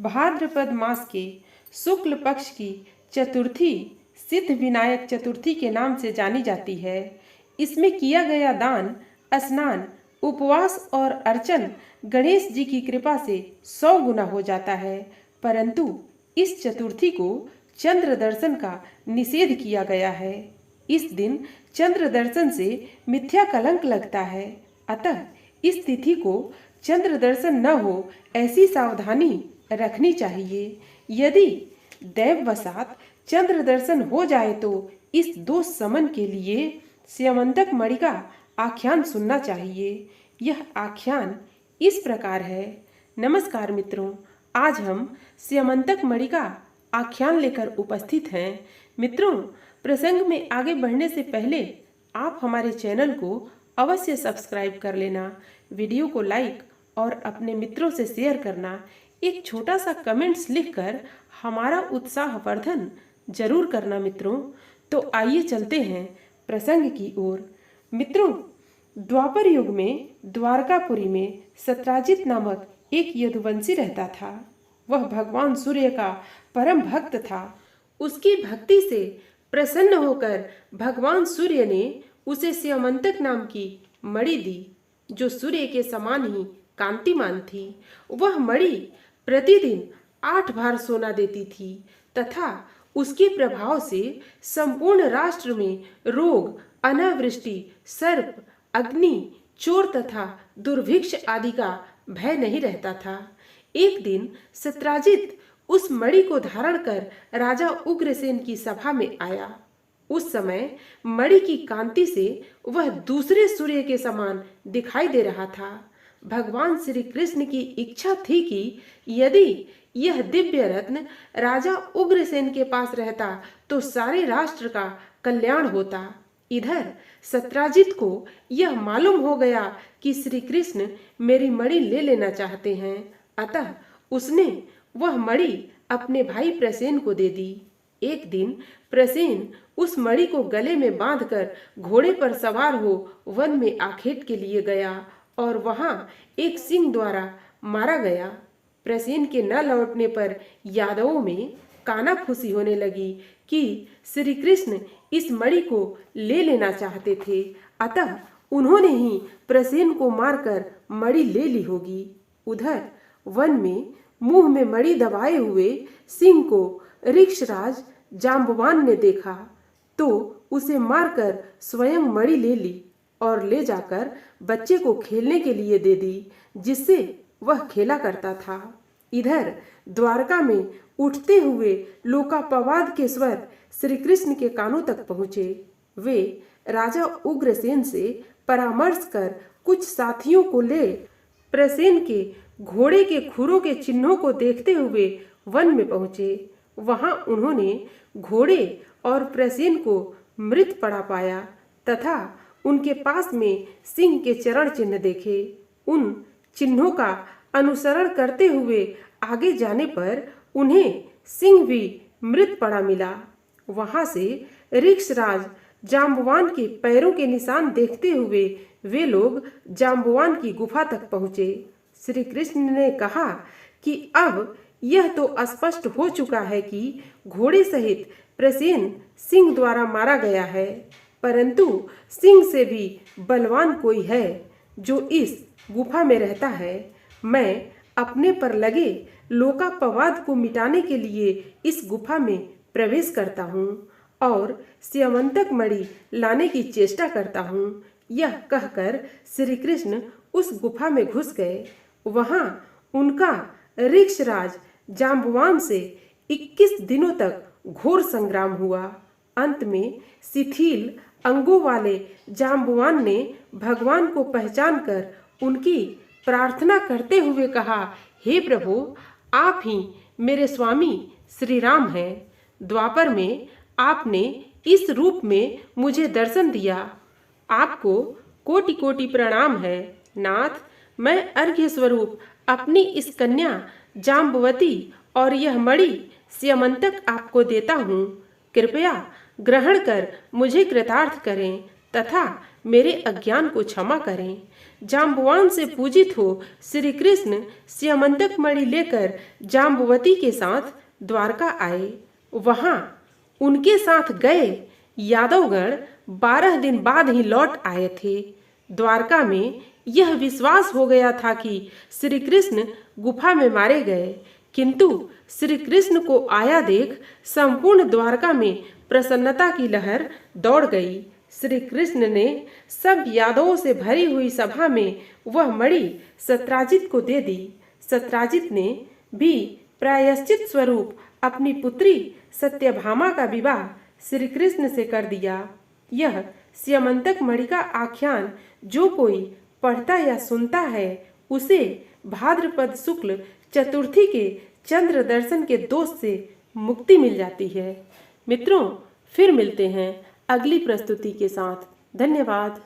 भाद्रपद मास के शुक्ल पक्ष की चतुर्थी सिद्ध विनायक चतुर्थी के नाम से जानी जाती है। इसमें किया गया दान, स्नान, उपवास और अर्चन गणेश जी की कृपा से 100 गुना हो जाता है। परंतु इस चतुर्थी को चंद्र दर्शन का निषेध किया गया है। इस दिन चंद्र दर्शन से मिथ्या कलंक लगता है। अतः इस तिथि को चंद्र दर्शन न हो ऐसी सावधानी रखनी चाहिए। यदि दैववशात चंद्र दर्शन हो जाए तो इस दोष शमन के लिए स्यमंतक मणि का आख्यान सुनना चाहिए। यह आख्यान इस प्रकार है। नमस्कार मित्रों, आज हम स्यमंतक मणि का आख्यान लेकर उपस्थित हैं। मित्रों, प्रसंग में आगे बढ़ने से पहले आप हमारे चैनल को अवश्य सब्सक्राइब कर लेना, वीडियो को लाइक और अपने मित्रों से शेयर करना, एक छोटा सा कमेंट्स लिखकर हमारा उत्साहवर्धन जरूर करना। मित्रों, तो आइए चलते हैं प्रसंग की ओर। मित्रों, द्वापर युग में द्वारकापुरी में सत्राजित नामक एक यदुवंशी रहता था। वह भगवान सूर्य का परम भक्त था। उसकी भक्ति से प्रसन्न होकर भगवान सूर्य ने उसे स्यमंतक नाम की मणि दी, जो सूर्य के समान ही कांतिमान थी। वह मणि प्रतिदिन 8 भार सोना देती थी तथा उसके प्रभाव से संपूर्ण राष्ट्र में रोग, अनावृष्टि, सर्प, अग्नि, चोर तथा दुर्भिक्ष आदि का भय नहीं रहता था। एक दिन सत्राजित उस मणि को धारण कर राजा उग्रसेन की सभा में आया। उस समय मणि की कांति से वह दूसरे सूर्य के समान दिखाई दे रहा था। भगवान श्री कृष्ण की इच्छा थी कि यदि यह दिव्य रत्न राजा उग्रसेन के पास रहता तो सारे राष्ट्र का कल्याण होता। इधर सत्राजित को यह मालूम हो गया कि श्री कृष्ण मेरी मणि ले लेना चाहते हैं। अतः उसने वह मणि अपने भाई प्रसेन को दे दी। एक दिन प्रसेन उस मणि को गले में बांधकर घोड़े पर सवार हो वन में आखेट के लिए गया और वहां एक सिंह द्वारा मारा गया। प्रसेन के न लौटने पर यादवों में कानाफूसी होने लगी कि श्री कृष्ण इस मणि को ले लेना चाहते थे, अतः उन्होंने ही प्रसेन को मारकर मणि ले ली होगी। उधर वन में मुंह में मणि दबाए हुए सिंह को ऋक्षराज जाम्बवान ने देखा तो उसे मारकर स्वयं मणि ले ली और ले जाकर बच्चे को खेलने के लिए दे दी, जिससे वह खेला करता था। इधर द्वारका में उठते हुए लोकापवाद के स्वर श्री कृष्ण के कानों तक पहुँचे। वे राजा उग्रसेन से परामर्श कर कुछ साथियों को ले प्रसेन के घोड़े के खुरों के चिन्हों को देखते हुए वन में पहुँचे। वहां उन्होंने घोड़े और प्रसेन को मृत पड़ा पाया तथा उनके पास में सिंह के चरण चिन्ह देखे। उन चिन्हों का अनुसरण करते हुए आगे जाने पर उन्हें सिंह भी मृत पड़ा मिला। वहां से ऋक्षराज जाम्बवान के पैरों के निशान देखते हुए वे लोग जाम्बवान की गुफा तक पहुँचे। श्री कृष्ण ने कहा कि अब यह तो स्पष्ट हो चुका है कि घोड़े सहित प्रसेन सिंह द्वारा मारा गया है, परंतु सिंह से भी बलवान कोई है जो इस गुफा में रहता है। मैं अपने पर लगे लोकापवाद को मिटाने के लिए इस गुफा में प्रवेश करता हूँ और स्यमंतक मणि लाने की चेष्टा करता हूँ। यह कहकर श्री कृष्ण उस गुफा में घुस गए। वहां उनका ऋक्षराज जाम्बवान से 21 दिनों तक घोर संग्राम हुआ। अंत में शिथिल अंगों वाले जाम्बवान ने भगवान को पहचान कर उनकी प्रार्थना करते हुए कहा, हे प्रभु, आप ही मेरे स्वामी श्री राम हैं। द्वापर में आपने इस रूप में मुझे दर्शन दिया। आपको कोटि कोटि प्रणाम है। नाथ, मैं अर्घ्य स्वरूप अपनी इस कन्या जाम्बवती और यह मणि स्यमंतक आपको देता हूँ। कृपया ग्रहण कर मुझे कृतार्थ करें तथा मेरे अज्ञान को क्षमा करें। जाम्बवान से पूजित हो श्री कृष्ण स्यमंतक मणि लेकर जाम्बवती के साथ द्वारका आए। वहां उनके साथ गए यादवगण 12 दिन बाद ही लौट आए थे। द्वारका में यह विश्वास हो गया था कि श्री कृष्ण गुफा में मारे गए, किंतु श्री कृष्ण को आया देख संपूर्ण द्वारका में प्रसन्नता की लहर दौड़ गई। श्री कृष्ण ने सब यादवों से भरी हुई सभा में वह मणि सत्राजित को दे दी। सत्राजित ने भी प्रायश्चित स्वरूप अपनी पुत्री सत्यभामा का विवाह श्री कृष्ण से कर दिया। यह स्यमंतक मणि का आख्यान जो कोई पढ़ता या सुनता है उसे भाद्रपद शुक्ल चतुर्थी के चंद्र दर्शन के दोष से मुक्ति मिल जाती है। मित्रों, फिर मिलते हैं अगली प्रस्तुति के साथ। धन्यवाद।